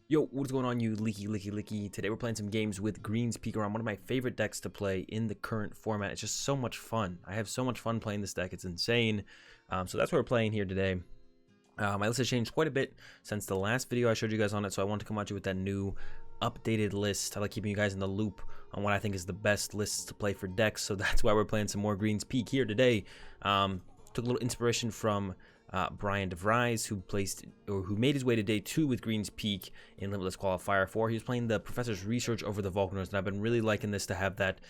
Yo, what's going on, you leaky? Today we're playing some games with Green's Pikachu, one of my favorite decks to play in the current format. It's just so much fun. I have so much fun playing this deck. It's insane. So that's what we're playing here today. My list has changed quite a bit since the last video I showed you guys on it, so I wanted to come at you with that new updated list. I like keeping you guys in the loop on what I think is the best lists to play for decks, so that's why we're playing some more Green's Peak here today. Took a little inspiration from Brian DeVries, who made his way to day 2 with Green's Peak in Limitless Qualifier 4. He was playing the Professor's Research over the Volcanoes, and I've been really liking this to have that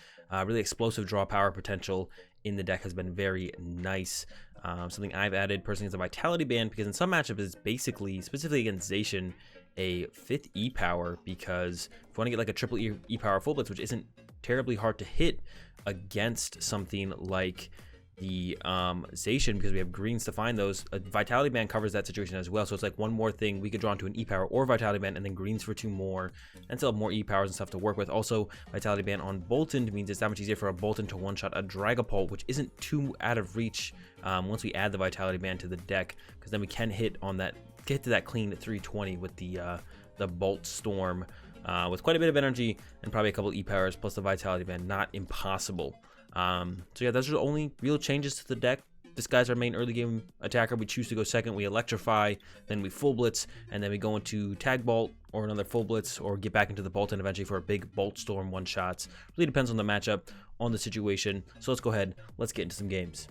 really explosive draw power potential in the deck. Has been very nice. Something I've added personally is a Vitality Band, because in some matchups it's basically, specifically against Zacian, a 5th E power, because if you want to get like a triple E power full blitz, which isn't terribly hard to hit against something like the Zacian, because we have greens to find those, a Vitality Band covers that situation as well. So it's like one more thing we could draw into an E-Power or Vitality Band, and then greens for 2 more, and still have more E-Powers and stuff to work with. Also, Vitality Band on Boltund means it's that much easier for a Boltund to one-shot a Dragapult, which isn't too out of reach once we add the Vitality Band to the deck, because then we can hit on that, get to that clean 320 with the Bolt Storm with quite a bit of energy and probably a couple E-Powers plus the Vitality Band. Not impossible. So yeah, those are the only real changes to the deck. This guy's our main early game attacker. We choose to go second, we electrify, then we full blitz, and then we go into tag bolt or another full blitz, or get back into the bolt and eventually for a big bolt storm one shots. Really depends on the matchup, on the situation. So let's go ahead, let's get into some games.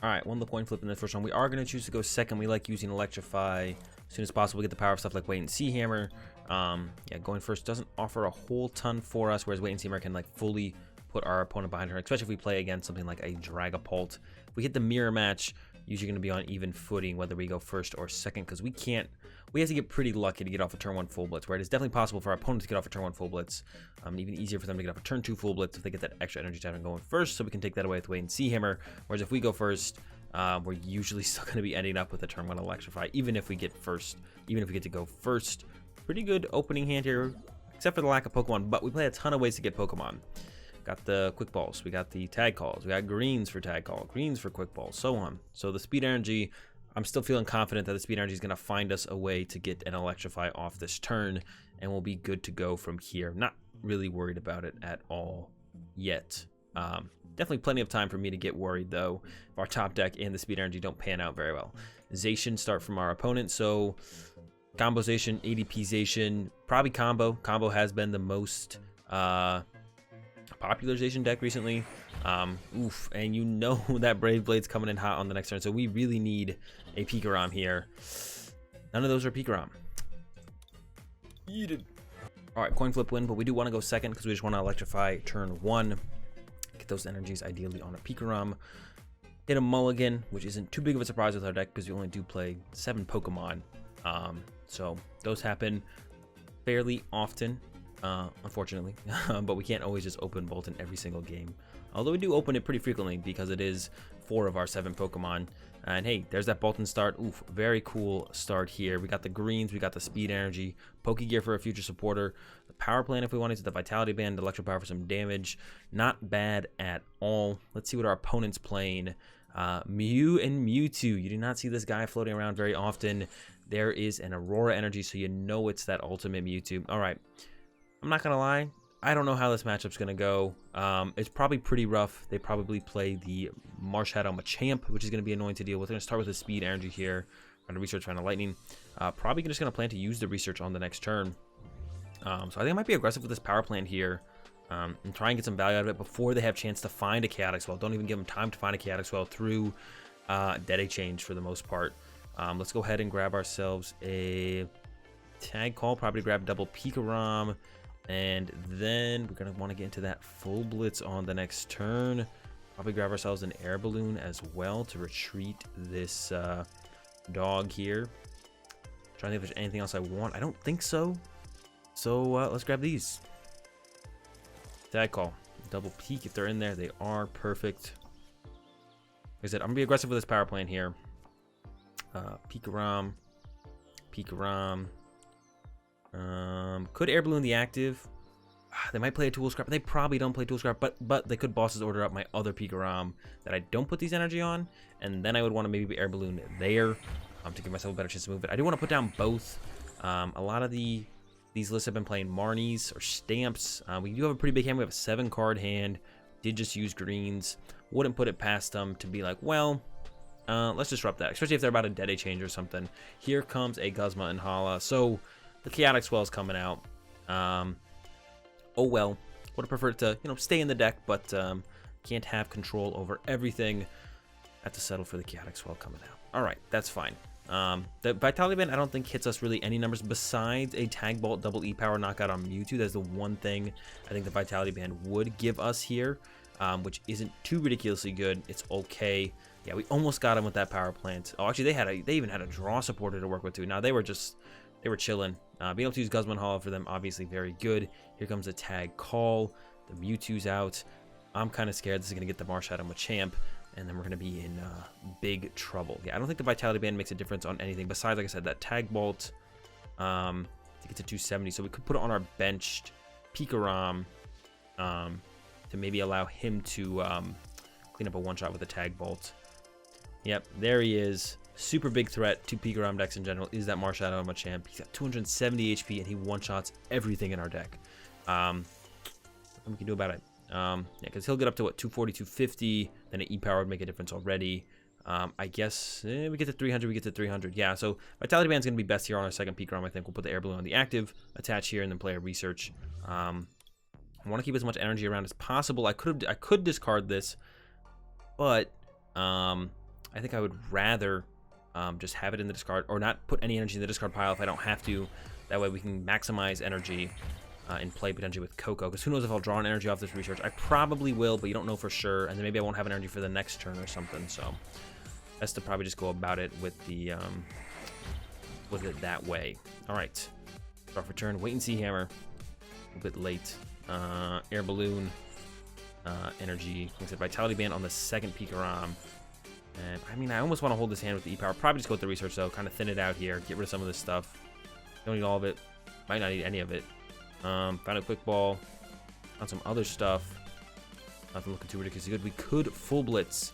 All right, won the coin flip in the first round. We are going to choose to go second. We like using electrify as soon as possible. We get the power of stuff like wait and see hammer. Yeah, going first doesn't offer a whole ton for us, whereas wait and see hammer can like fully put our opponent behind her, especially if we play against something like a Dragapult. If we hit the mirror match, usually going to be on even footing whether we go first or second, because we have to get pretty lucky to get off a turn 1 full blitz, where it is definitely possible for our opponent to get off a turn 1 full blitz, even easier for them to get off a turn 2 full blitz if they get that extra energy time and going first, so we can take that away with wait and see hammer. Whereas if we go first, we're usually still going to be ending up with a turn 1 electrify, even if we get first, even if we get to go first. Pretty good opening hand here, except for the lack of Pokemon, but we play a ton of ways to get Pokemon. Got the quick balls, we got the tag calls, we got greens for tag call, greens for quick balls, so on. So the speed energy, I'm still feeling confident that the speed energy is going to find us a way to get an electrify off this turn, and we'll be good to go from here. Not really worried about it at all yet. Definitely plenty of time for me to get worried though if our top deck and the speed energy don't pan out very well. Zacian start from our opponent, so combo Zacian, ADP Zacian, probably combo. Combo has been the most popular Zacian deck recently. And you know that Brave Blade's coming in hot on the next turn, so we really need a Pikachu here. None of those are Pikachu. Eat it. All right, coin flip win, but we do want to go second because we just want to electrify turn 1. Get those energies ideally on a Pikachu. Hit a mulligan, which isn't too big of a surprise with our deck because we only do play 7 Pokemon. So those happen fairly often. Unfortunately, but we can't always just open Boltund every single game, although we do open it pretty frequently because it is 4 of our 7 Pokemon. And hey, there's that Boltund start. Oof, very cool start here. We got the greens, we got the speed energy, Pokégear for a future supporter, the power plant if we wanted to, the Vitality Band, Electropower for some damage. Not bad at all. Let's see what our opponent's playing. Mew and Mewtwo. You do not see this guy floating around very often. There is an Aurora energy, so you know it's that ultimate Mewtwo. All right, I'm not gonna lie, I don't know how this matchup's gonna go. It's probably pretty rough. They probably play the Marshadow Machamp, which is gonna be annoying to deal with. We're gonna start with the speed energy here. Trying to research, trying to lightning. Probably just gonna plan to use the research on the next turn. So I think I might be aggressive with this power plant here, and try and get some value out of it before they have a chance to find a Chaotic Swell. Don't even give them time to find a Chaotic Swell through Dead Exchange for the most part. Let's go ahead and grab ourselves a tag call. Probably grab double Pikachu. And then we're going to want to get into that full blitz on the next turn. Probably grab ourselves an Air Balloon as well to retreat this dog here. Trying to think if there's anything else I want. I don't think so. So let's grab these. Tag call. Double peek if they're in there. They are perfect. Like I said, I'm going to be aggressive with this power plant here. Pikachu. Could Air Balloon the active? They might play a Tool Scrapper. They probably don't play Tool Scrapper, but they could Boss's Order up my other Pikachu that I don't put these energy on, and then I would want to maybe Air Balloon there to give myself a better chance to move it. I do want to put down both. A lot of the These lists have been playing Marnies or Stamps. We do have a pretty big hand. We have a 7-card hand. Did just use greens. Wouldn't put it past them to be like, well, let's disrupt that, especially if they're about a Dead change or something. Here comes a Guzma Hala. So the Chaotic Swell is coming out. Oh well. Would have preferred to, stay in the deck, but can't have control over everything. Have to settle for the Chaotic Swell coming out. All right, that's fine. The Vitality Band I don't think hits us really any numbers besides a Tag Bolt double E-Power knockout on Mewtwo. That's the one thing I think the Vitality Band would give us here, which isn't too ridiculously good. It's okay. Yeah, we almost got him with that Power Plant. Oh, actually, they even had a draw supporter to work with too. Now they were chilling. Being able to use Guzma Hala for them, obviously very good. Here comes the Tag Call. The Mewtwo's out. I'm kind of scared this is going to get the Marshadow Machamp, and then we're going to be in big trouble. Yeah, I don't think the Vitality Band makes a difference on anything besides, like I said, that Tag Bolt to get to 270. So we could put it on our benched Pikachu to maybe allow him to clean up a one-shot with a Tag Bolt. Yep, there he is. Super big threat to Pikachu decks in general is that Marshadow Machamp. He's got 270 HP, and he one-shots everything in our deck. Nothing we can do about it. Yeah, because he'll get up to, what, 240, 250. Then an E-Power would make a difference already. I guess we get to 300, we get to 300. Yeah, so Vitality Band's going to be best here on our second Pikachu. I think we'll put the Air Balloon on the active, attach here, and then play a Research. I want to keep as much energy around as possible. I could discard this, but I think I would rather just have it in the discard, or not put any energy in the discard pile if I don't have to. That way we can maximize energy and play potentially with Koko, because who knows if I'll draw an energy off this Research. I probably will, but you don't know for sure, and then maybe I won't have an energy for the next turn or something. So best to probably just go about it with the with it that way. All right, draw for turn. Wait and see hammer. A little bit late. Air Balloon, Energy. Like I said, Vitality Band on the second Pikachu. And I mean, I almost want to hold this hand with the E-Power. Probably just go with the Research though. Kind of thin it out here. Get rid of some of this stuff. Don't need all of it. Might not need any of it. Found a Quick Ball. Found some other stuff. Nothing looking too ridiculously good. We could full blitz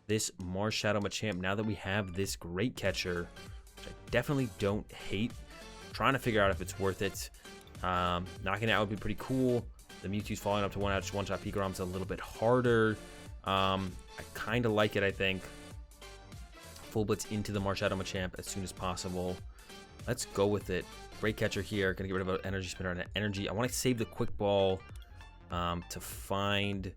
this Marshadow Machamp now that we have this Great Catcher, which I definitely don't hate. I'm trying to figure out if it's worth it. Knocking it out would be pretty cool. The Mewtwo's falling up to one-shot Pikachu is a little bit harder. I kind of like it, I think. Full blitz into the Marshadow Machamp as soon as possible. Let's go with it. Great Catcher here. Gonna get rid of an Energy Spinner and an Energy. I want to save the Quick Ball to find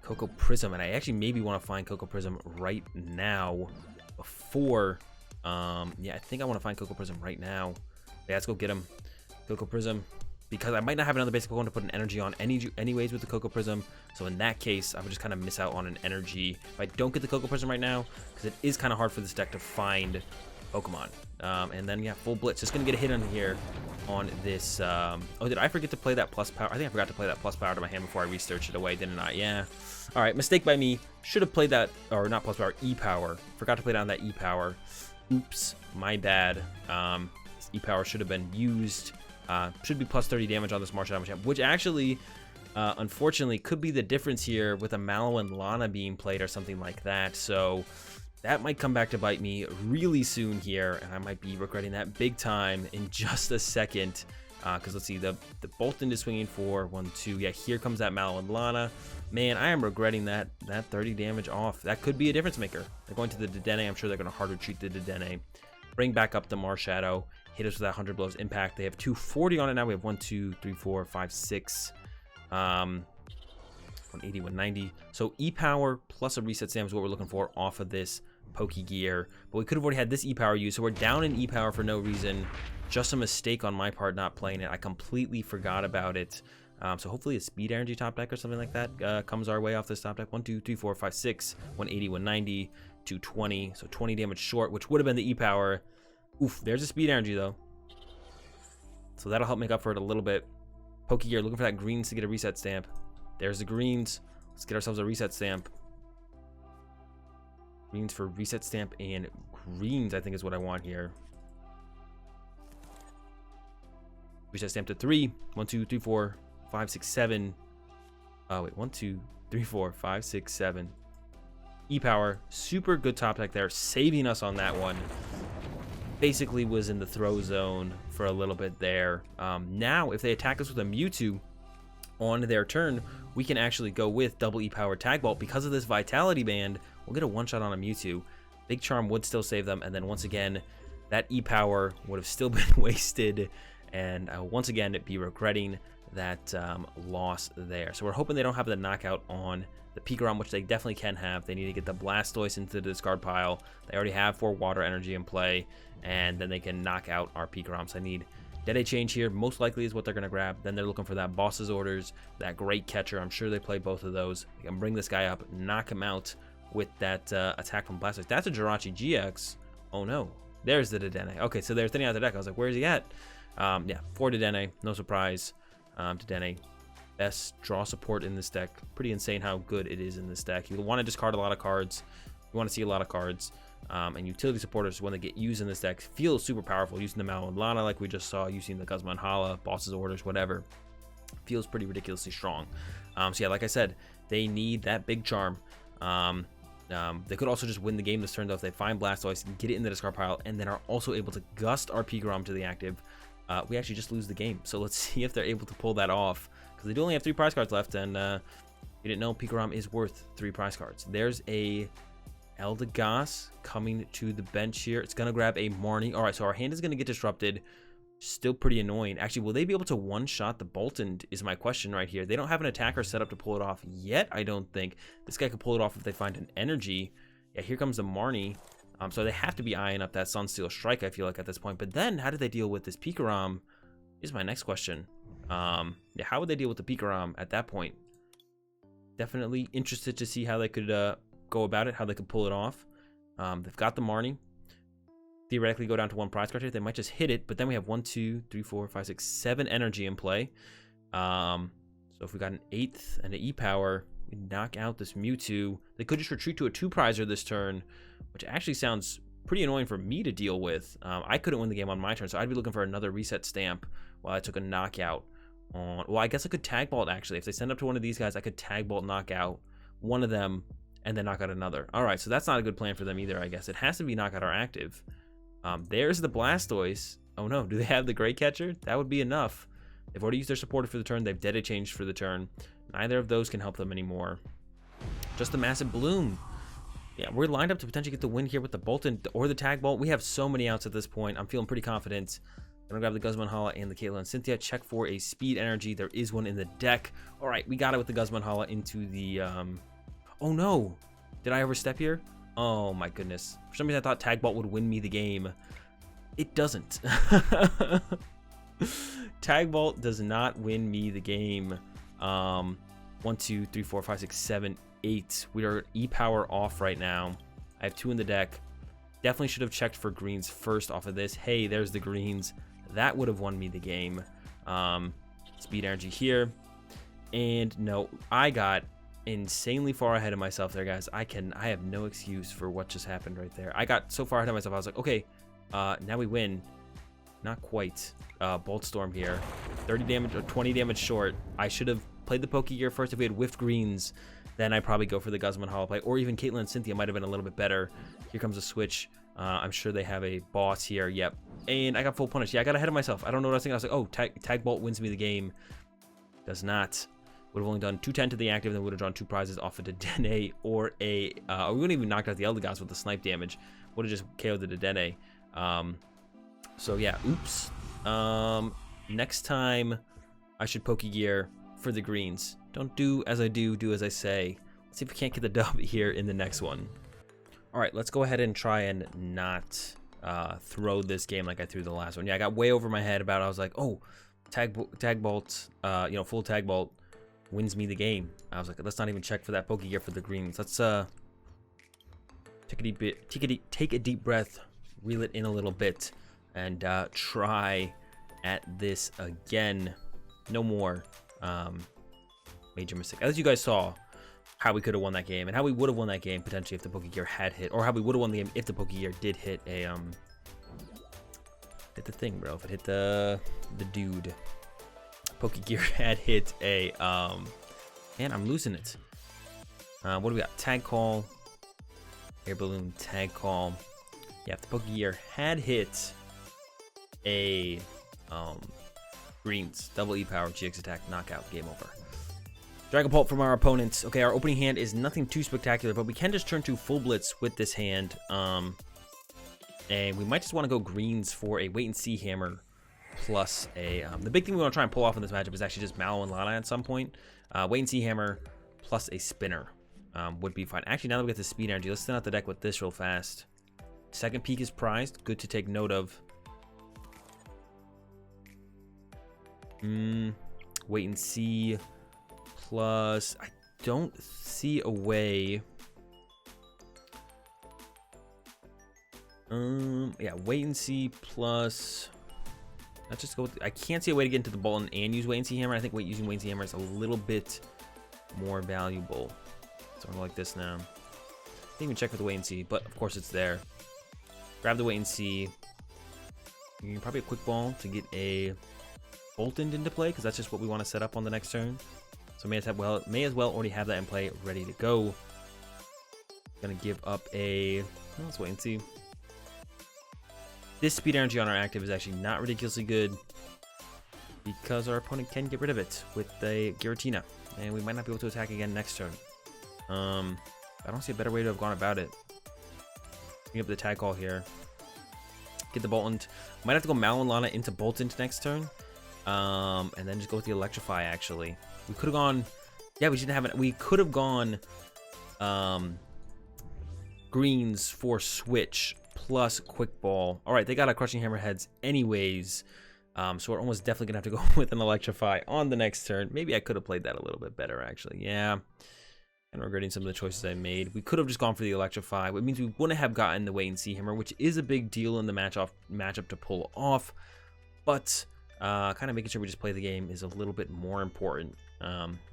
Koko Prism, and I actually maybe want to find Koko Prism right now before. Yeah, I think I want to find Koko Prism right now. Yeah, let's go get him. Koko Prism, because I might not have another basic Pokemon to put an energy on anyways with the Koko Prism. So in that case, I would just kind of miss out on an energy if I don't get the Koko Prism right now, because it is kind of hard for this deck to find Pokemon. And then, yeah, full blitz. Just going to get a hit on here on this. Oh, did I forget to play that plus power? I think I forgot to play that plus power to my hand before I researched it away, didn't I? Yeah. All right, mistake by me. Should have played that, or not plus power, E-Power. Forgot to play down that E-Power. Oops, my bad. This E-Power should have been used. Should be plus 30 damage on this Marshadow Machamp, which actually, unfortunately, could be the difference here with a Mallow and Lana being played or something like that. So that might come back to bite me really soon here, and I might be regretting that big time in just a second. Because let's see, the Boltund is swinging for 1-2. Yeah, here comes that Mallow and Lana. Man, I am regretting that 30 damage off. That could be a difference maker. They're going to the Dedenne. I'm sure they're going to hard retreat the Dedenne. Bring back up the Marshadow. Hit us with that 100 blows impact. They have 240 on it now. We have 1, 2, 3, 4, 5, 6. 180, 190. So E-Power plus a Reset Stamp is what we're looking for off of this Pokégear. But we could have already had this E-Power used, so we're down in E-Power for no reason. Just a mistake on my part not playing it. I completely forgot about it. So hopefully a Speed Energy top deck or something like that comes our way off this top deck. 1, 2, 3, 4, 5, 6. 180, 190, 220. So 20 damage short, which would have been the E-Power. Oof, there's a Speed Energy though. So that'll help make up for it a little bit. Pokégear looking for that greens to get a Reset Stamp. There's the greens. Let's get ourselves a Reset Stamp. Greens for Reset Stamp and greens, I think is what I want here. Reset Stamp to 3. 1, 2, 3, 4, 5, 6, 7. Oh, wait. 1, 2, 3, 4, 5, 6, 7. E-Power. Super good top deck there. Saving us on that one. basically was in the throw zone for a little bit there. Now, if they attack us with a Mewtwo on their turn, we can actually go with double E-Power Tag Bolt. Because of this Vitality Band, we'll get a one-shot on a Mewtwo. Big Charm would still save them, and then once again, that E-Power would have still been wasted, and once again, be regretting that loss there. So we're hoping they don't have the knockout on the Pikachu, which they definitely can have. They need to get the Blastoise into the discard pile. They already have 4 water energy in play, and then they can knock out our Pikachu. So I need Dead Change here, most likely is what they're going to grab. Then they're looking for that Boss's Orders, that Great Catcher. I'm sure they play both of those. They can bring this guy up, knock him out with that attack from Blastoise. That's a Jirachi GX. Oh no, there's the Dedenne. Okay, so they're thinning out the deck. I was like, where is he at? Yeah, 4 Dedenne, no surprise. Dedenne, best draw support in this deck. Pretty insane how good it is in this deck. You want to discard a lot of cards. You want to see a lot of cards. And utility supporters, when they get used in this deck, feel super powerful. Using the Mallow Lana like we just saw, using the Guzma Hala, Boss's Orders, whatever. Feels pretty ridiculously strong. So yeah, like I said, they need that Big Charm. They could also just win the game this turn though if they find Blastoise and get it in the discard pile, and then are also able to gust our Pikachu to the active. We actually just lose the game. So let's see if they're able to pull that off, because they do only have 3 prize cards left, and you didn't know Pikachu is worth 3 prize cards. There's a Eldegoss coming to the bench here. It's gonna grab a Marnie. All right, so our hand is gonna get disrupted. Still pretty annoying. Actually, will they be able to one-shot the Boltund is my question right here. They don't have an attacker set up to pull it off yet, I don't think. This guy could pull it off if they find an Energy. Yeah, here comes the Marnie. So they have to be eyeing up that Sunsteel Strike, I feel like, at this point. But then, how do they deal with this Pikachu? Is my next question. Yeah, how would they deal with the Pikachu at that point? Definitely interested to see how they could go about it, how they could pull it off. They've got the Marnie. Theoretically go down to 1 prize card here. They might just hit it, but then we have 1, 2, 3, 4, 5, 6, 7 energy in play. So if we got an 8th and an E-Power, we knock out this Mewtwo. They could just retreat to a 2-prizer this turn, which actually sounds pretty annoying for me to deal with. I couldn't win the game on my turn, so I'd be looking for another Reset Stamp while I took a knockout on... Well, I guess I could Tag Bolt, actually. If they send up to one of these guys, I could Tag Bolt knock out one of them and then knock out another. All right, so that's not a good plan for them either, I guess. It has to be knock out our active. There's the Blastoise. Oh no, do they have the Great Catcher? That would be enough. They've already used their supporter for the turn. They've Dead Changed for the turn. Neither of those can help them anymore. Just a massive Bloom. Yeah, we're lined up to potentially get the win here with the Boltund or the Tag Bolt. We have so many outs at this point. I'm feeling pretty confident. I'm gonna grab the Guzma Hala and the Caitlin Cynthia. Check for a speed energy. There is one in the deck. All right, we got it with the Guzma Hala into the... Oh no! Did I overstep here? Oh my goodness. For some reason I thought Tag Bolt would win me the game. It doesn't. Tag Bolt does not win me the game. 1, 2, 3, 4, 5, 6, 7, 8. We are E-Power off right now. I have 2 in the deck. Definitely should have checked for greens first off of this. Hey, there's the greens. That would have won me the game. Speed energy here. And no, I got insanely far ahead of myself there, guys. I have no excuse for what just happened right there. I got so far ahead of myself. I was like, okay, now we win. Not quite. Bolt Storm here. 30 damage or 20 damage short. I should have played the Pokégear first. If we had whiffed greens, then I'd probably go for the Guzma Hala play, or even Caitlin and Cynthia might have been a little bit better. Here comes a switch. I'm sure they have a boss here. Yep. And I got full punish. Yeah, I got ahead of myself. I don't know what I was thinking. I was like, oh, Tag Bolt wins me the game. Does not. Would have only done 210 to the active, then would have drawn 2 prizes off of the Dedenne or a... we wouldn't even knocked out the Eldegoss with the snipe damage. Would have just KO'd the Dedenne. So yeah, oops. Next time, I should Pokégear for the greens. Don't do as I do, do as I say. Let's see if we can't get the dub here in the next one. All right, let's go ahead and try and not throw this game like I threw the last one. Yeah, I got way over my head about it. I was like, oh, Tag Bolt, full Tag Bolt wins me the game. I was like, let's not even check for that Pokégear for the greens. Let's take a deep breath, reel it in a little bit, and try at this again. No more major mistake. As you guys saw, how we could have won that game, and how we would have won that game potentially if the Pokégear had hit, or how we would have won the game if the Pokégear did hit a hit the thing, bro. If it hit the dude. Pokégear had hit a and I'm losing it. What do we got? Tag Call, Air Balloon, Tag Call. Yeah, if the Pokégear had hit a greens, double E-Power, GX attack, knockout, game over. Dragapult from our opponents. Okay, our opening hand is nothing too spectacular, but we can just turn to full blitz with this hand. And we might just want to go greens for a wait and see hammer plus a... the big thing we want to try and pull off in this matchup is actually just Mallow and Lana at some point. Wait and see hammer plus a spinner would be fine. Actually, now that we get the speed energy, let's thin out the deck with this real fast. Second peak is prized. Good to take note of. Wait and see plus... I don't see a way... yeah, wait and see plus... Let's just go with... I can't see a way to get into the Boltund and use wait and see hammer. I think using wait and see hammer is a little bit more valuable. So I'm going like this now. Didn't even check for the wait and see, but of course it's there. Grab the wait and see. You can probably a quick ball to get a Boltund into play, because that's just what we want to set up on the next turn. So may as well already have that in play, ready to go. Gonna give up a... Well, let's wait and see. This speed energy on our active is actually not ridiculously good, because our opponent can get rid of it with the Giratina, and we might not be able to attack again next turn. I don't see a better way to have gone about it. Bring up the tag call here. Get the Boltund. Might have to go Mallow and Lana into Boltund next turn, and then just go with the Electrify. Actually, we could have gone. Yeah, we didn't have it. We could have gone greens for switch plus quick ball. All right, they got a crushing hammerheads anyways, so we're almost definitely gonna have to go with an Electrify on the next turn. Maybe I could have played that a little bit better, actually. Yeah, and regretting some of the choices I made. We could have just gone for the Electrify. It means we wouldn't have gotten the wait and see hammer, which is a big deal in the matchup to pull off, but kind of making sure we just play the game is a little bit more important.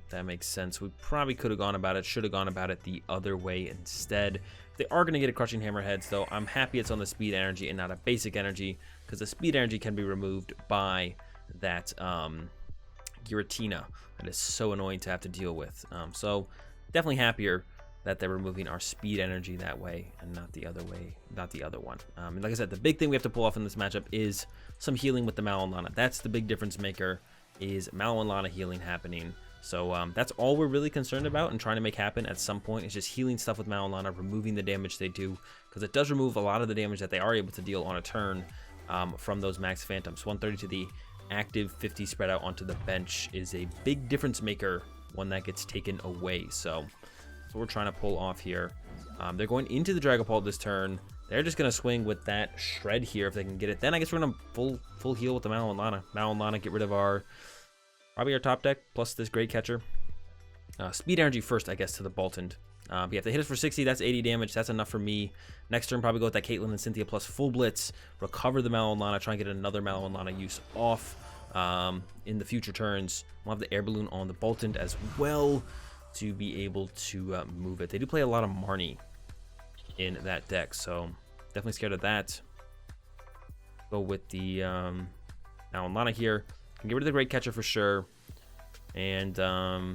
That makes sense. We probably could have gone about it, should have gone about it the other way instead. They are going to get a crushing hammerheads, though. I'm happy it's on the speed energy and not a basic energy, because the speed energy can be removed by that Giratina. That is so annoying to have to deal with. So definitely happier that they're removing our speed energy that way and not the other way, not the other one. And like I said, the big thing we have to pull off in this matchup is some healing with the Mallow and Lana. That's the big difference maker, is Mallow and Lana healing happening. So that's all we're really concerned about and trying to make happen at some point, is just healing stuff with Mallow and Lana, removing the damage they do, because it does remove a lot of the damage that they are able to deal on a turn from those max phantoms. 130 to the active, 50 spread out onto the bench is a big difference maker when that gets taken away. So that's what we're trying to pull off here. They're going into the Dragapult this turn. They're just going to swing with that shred here if they can get it. Then I guess we're going to full heal with the Mallow and Lana. Mallow and Lana, get rid of probably our top deck, plus this Great Catcher. Speed energy first, I guess, to the Boltund. But yeah, if they hit us for 60, that's 80 damage. That's enough for me. Next turn, probably go with that Caitlin and Cynthia plus full blitz. Recover the Mallow and Lana. Try and get another Mallow and Lana use off in the future turns. We'll have the Air Balloon on the Boltund as well to be able to move it. They do play a lot of Marnie in that deck, so definitely scared of that. Go with the Mallow and Lana here. Can get rid of the Great Catcher for sure. And Power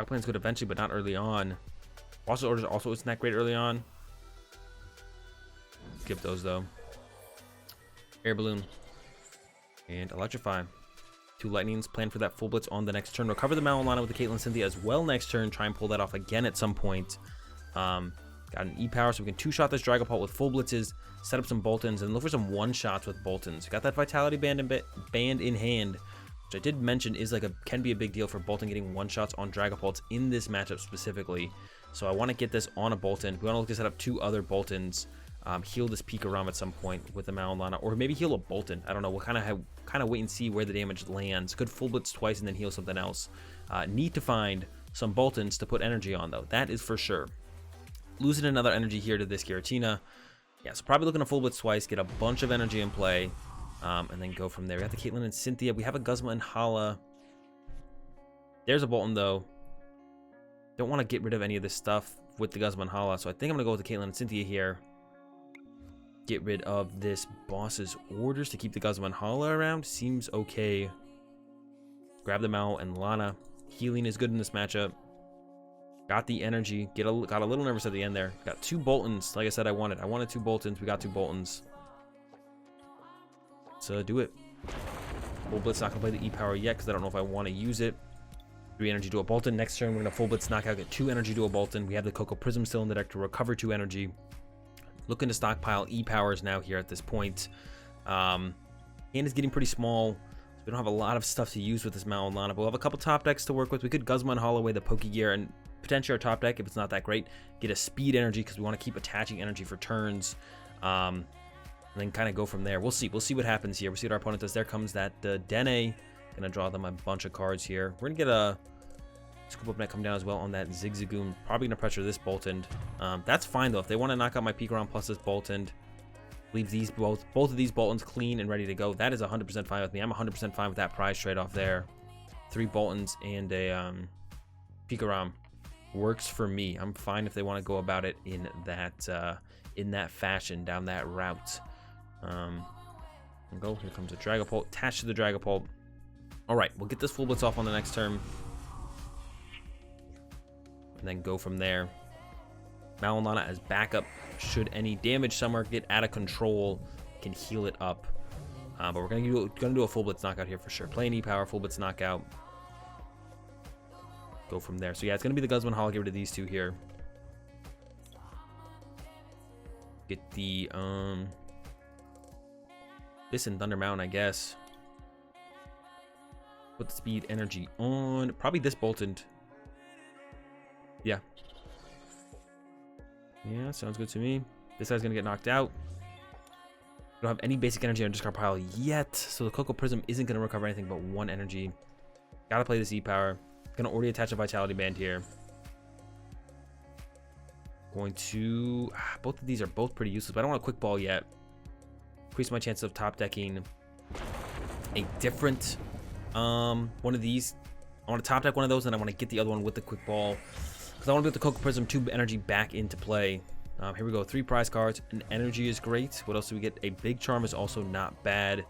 Plant's good eventually, but not early on. Also orders also isn't that great early on. Skip those though. Air Balloon and Electrify. 2 lightnings. Plan for that full blitz on the next turn. Recover the Mallow and Lana with the Caitlin Cynthia as well next turn. Try and pull that off again at some point. Got an E-Power, so we can 2-shot this Dragapult with full blitzes, set up some Boltunds, and look for some 1-shots with Boltunds. Got that Vitality Band in hand, which I did mention is can be a big deal for Boltund getting 1-shots on Dragapults in this matchup specifically. So I want to get this on a Boltund. We want to look to set up 2 other Boltunds, heal this Pikachu at some point with the Mallow and Lana, or maybe heal a Boltund. I don't know. We'll kind of wait and see where the damage lands. Could full blitz twice and then heal something else. Need to find some Boltunds to put energy on though. That is for sure. Losing another energy here to this Giratina. Yeah, so probably looking to full blitz twice, get a bunch of energy in play, and then go from there. We got the Caitlin and Cynthia. We have a Guzma Hala. There's a Boltund though. Don't want to get rid of any of this stuff with the Guzma Hala, so I think I'm gonna go with the Caitlin and Cynthia here. Get rid of this boss's orders to keep the Guzma Hala around. Seems okay. Grab the Mallow and Lana. Healing is good in this matchup. Got the energy. Got a little nervous at the end there. Got 2 Boltons. Like I said, I wanted 2 Boltons. We got 2 Boltons. Let's do it. Full Blitz, not gonna play the E-Power yet because I don't know if I want to use it. 3 energy to a Boltund. Next turn, we're gonna Full Blitz knockout, get 2 energy to a Boltund. We have the Koko Prism still in the deck to recover 2 energy. Looking to stockpile E-Powers now here at this point. Hand is getting pretty small. We don't have a lot of stuff to use with this Mallow Lana, but we'll have a couple top decks to work with. We could Guzma Hala away the Pokégear and potentially our top deck, if it's not that great, get a speed energy because we want to keep attaching energy for turns. And then kind of go from there. We'll see. We'll see what happens here. We'll see what our opponent does. There comes that Dene. Gonna draw them a bunch of cards here. We're gonna get a Scoop Up Net come down as well on that Zigzagoon. Probably gonna pressure this Boltund. That's fine though. If they want to knock out my Pikachu plus this Boltund, leave these both of these Boltunds clean and ready to go. That is 100% fine with me. I'm 100% fine with that prize trade off there. 3 Boltunds and a Pikachu works for me. I'm fine if they want to go about it in that fashion, down that route. Go. Here comes a Dragapult attached to the Dragapult. All right, we'll get this Full Blitz off on the next turn, and then go from there. Mallow Lana as backup. Should any damage somewhere get out of control, can heal it up. But we're gonna do a Full Blitz knockout here for sure. Play an E-Power, Full Blitz knockout. Go from there. So yeah, it's gonna be the Guzma Hala. Get rid of these 2 here. Get the this and Thunder Mountain, I guess. Put the speed energy on. Probably this Boltund. Yeah. Yeah, sounds good to me. This guy's gonna get knocked out. We don't have any basic energy on discard pile yet, so the Koko Prism isn't gonna recover anything but 1 energy. Gotta play this E-Power. Gonna already attach a Vitality Band here. Going to both of these are both pretty useless, but I don't want a Quick Ball yet. Increase my chances of top decking a different one of these. I want to top deck one of those, and I want to get the other one with the Quick Ball because I want to get the Koko Prism 2 energy back into play. Here we go. 3 prize cards. An energy is great. What else do we get? A Big Charm is also not bad.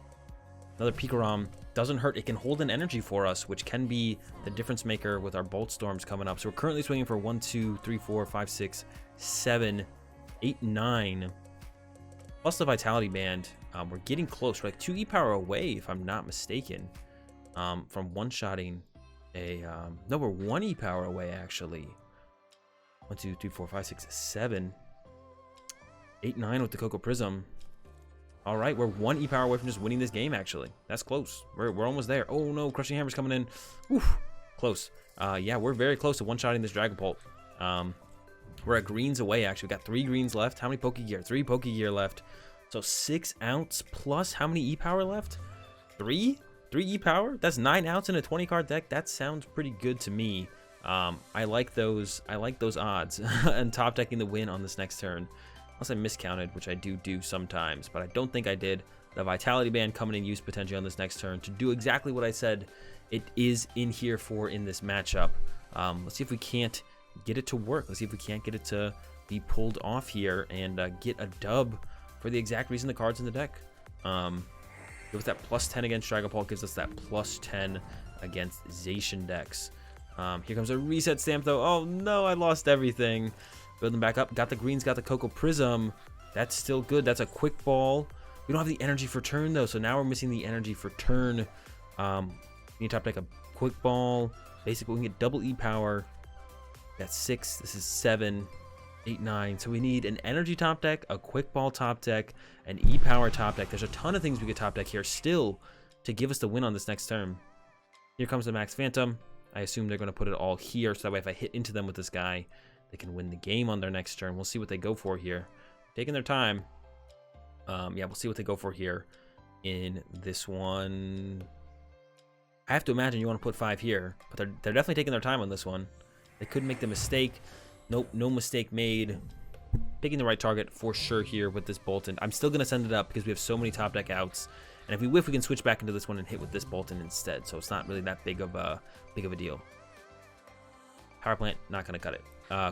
Another Pikachu doesn't hurt. It can hold an energy for us, which can be the difference maker with our Bolt Storms coming up. So we're currently swinging for 1, 2, 3, 4, 5, 6, 7, 8, 9. Plus the Vitality Band. We're getting close. We're like 2 E-Power away, if I'm not mistaken, from one-shotting a... no, we're 1 E-Power away, actually. 1, 2, 3, 4, 5, 6, 7, 8, 9 with the Koko Prism. All right, we're 1 E-Power away from just winning this game, actually. That's close. We're almost there. Oh, no, Crushing Hammer's coming in. Oof, close. Yeah, we're very close to one-shotting this Dragapult. We're at greens away, actually. We got 3 greens left. How many Pokégear? 3 Pokégear left. So 6 outs plus how many E-Power left? 3? 3 E-Power? That's 9 outs in a 20-card deck. That sounds pretty good to me. I like those odds. And top decking the win on this next turn. Unless I miscounted, which I do sometimes, but I don't think I did. The Vitality Band coming in use potentially on this next turn to do exactly what I said it is in here for in this matchup. Let's see if we can't get it to work. Let's see if we can't get it to be pulled off here and get a dub for the exact reason the cards in the deck. With that +10 against Dragapult gives us that +10 against Zacian decks. Here comes a Reset Stamp though. Oh no, I lost everything. Building back up. Got the greens, got the Koko Prism. That's still good. That's a Quick Ball. We don't have the energy for turn though, so now we're missing the energy for turn. We need to top deck a Quick Ball. Basically, we can get double E-Power. That's 6. This is 7, 8, 9. So we need an energy top deck, a Quick Ball top deck, an E-Power top deck. There's a ton of things we could top deck here still to give us the win on this next turn. Here comes the Max Phantom. I assume they're going to put it all here, so that way if I hit into them with this guy, they can win the game on their next turn. We'll see what they go for here. Taking their time. Yeah, we'll see what they go for here in this one. I have to imagine you want to put 5 here, but they're definitely taking their time on this one. They could make the mistake. Nope, no mistake made. Picking the right target for sure here with this Boltund. I'm still going to send it up because we have so many top deck outs. And if we whiff, we can switch back into this one and hit with this Boltund instead. So it's not really that big of a deal. Power Plant, not going to cut it.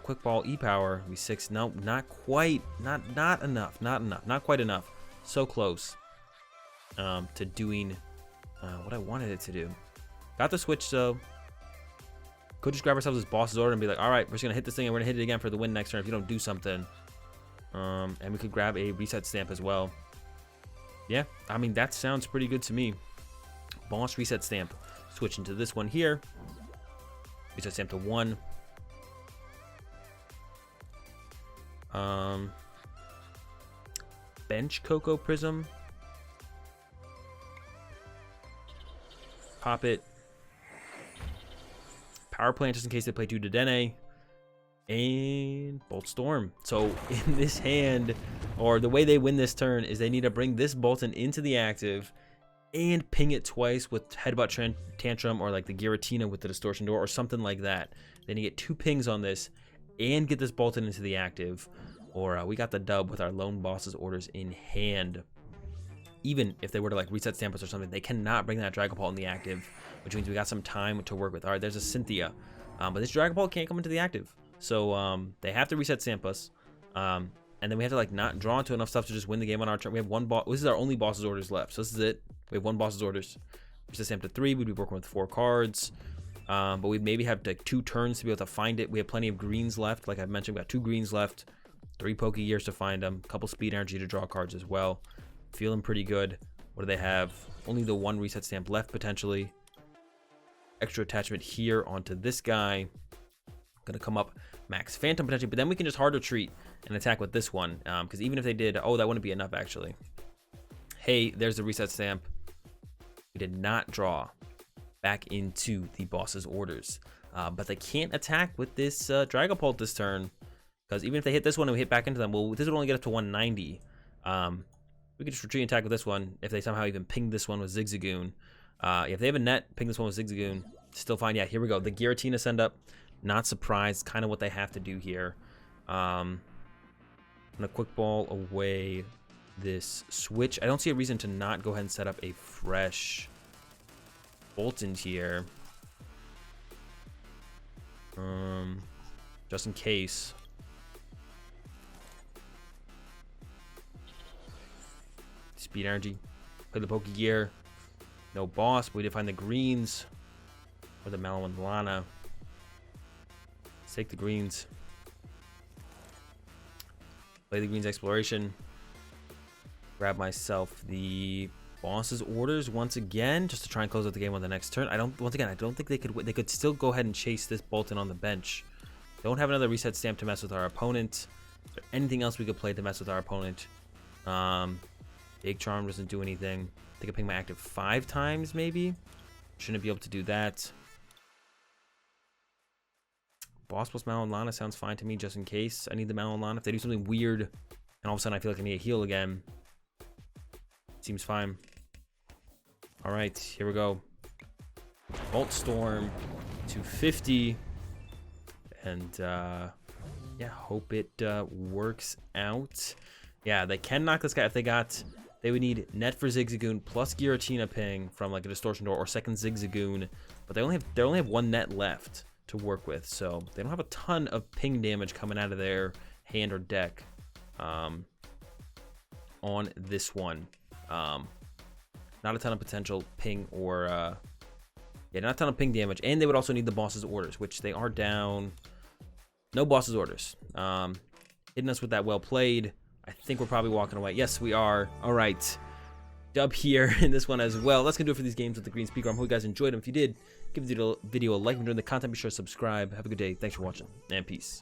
Quick Ball, E-Power, we 6. No, not quite. Not enough. Not enough. Not quite enough. So close to doing what I wanted it to do. Got the switch though. Could just grab ourselves this boss's order and be like, all right, we're just gonna hit this thing and we're gonna hit it again for the win next turn if you don't do something. And we could grab a reset stamp as well. Yeah, I mean, that sounds pretty good to me. Boss reset stamp. Switch into this one here. Reset stamp to 1. Bench Coco Prism. Pop it. Power Plant just in case they play 2 Dedenne. And Bolt Storm. So in this hand, or the way they win this turn, is they need to bring this Boltund into the active and ping it twice with Headbutt Tantrum or like the Giratina with the Distortion Door or something like that. Then you get 2 pings on this and get this Boltund into the active, or we got the dub with our lone boss's orders in hand. Even if they were to like reset stamp us or something, they cannot bring that Dragapult in the active, which means we got some time to work with. All right, there's a Cynthia, but this Dragapult can't come into the active, so they have to reset stamp us, and then we have to like not draw into enough stuff to just win the game on our turn. We have 1 boss. This is our only boss's orders left, so this is it. We have 1 boss's orders. Reset stamp to 3. We'd be working with 4 cards, but we maybe have like 2 turns to be able to find it. We have plenty of greens left, like I mentioned. We got 2 greens left, 3 Pokégears to find them, a couple speed energy to draw cards as well. Feeling pretty good. What do they have? Only the 1 reset stamp left potentially. Extra attachment here onto this guy. Gonna come up max Phantom potentially, but then we can just hard retreat and attack with this one. Because even if they did, oh, that wouldn't be enough actually. Hey, there's the reset stamp. We did not draw back into the boss's orders, but they can't attack with this Dragapult this turn, because even if they hit this one and we hit back into them, well, this would only get up to 190. We could just retreat and attack with this one if they somehow even ping this one with Zigzagoon. If they have a net, ping this one with Zigzagoon. Still fine. Yeah, here we go. The Giratina send up. Not surprised. Kind of what they have to do here. I'm going to quick ball away this switch. I don't see a reason to not go ahead and set up a fresh Boltund here. Just in case. Speed energy. Play the Pokégear. No boss, but we did find the greens. Or the Mallow Lana. Let's take the greens. Play the greens exploration. Grab myself the boss's orders once again, just to try and close out the game on the next turn. I don't think they could. They could still go ahead and chase this Boltund on the bench. Don't have another reset stamp to mess with our opponent. Is there anything else we could play to mess with our opponent? Big Charm doesn't do anything. I think I ping my active 5 times, maybe. Shouldn't be able to do that. Boss plus Mallow Lana sounds fine to me, just in case I need the Mallow Lana. If they do something weird, and all of a sudden I feel like I need a heal again, seems fine. All right, here we go. Bolt Storm 250, and yeah, hope it works out. Yeah, they can knock this guy if they got. They would need net for Zigzagoon plus Giratina ping from like a Distortion Door or second Zigzagoon, but they only have 1 net left to work with, so they don't have a ton of ping damage coming out of their hand or deck on this one. Not a ton of potential ping or yeah, not a ton of ping damage, and they would also need the boss's orders, which they are down. No boss's orders. Hitting us with that well played. I think we're probably walking away. Yes, we are. All right. Dub here in this one as well. That's going to do it for these games with the green speaker. I hope you guys enjoyed them. If you did, give the video a like. If you're enjoying the content, be sure to subscribe. Have a good day. Thanks for watching, and peace.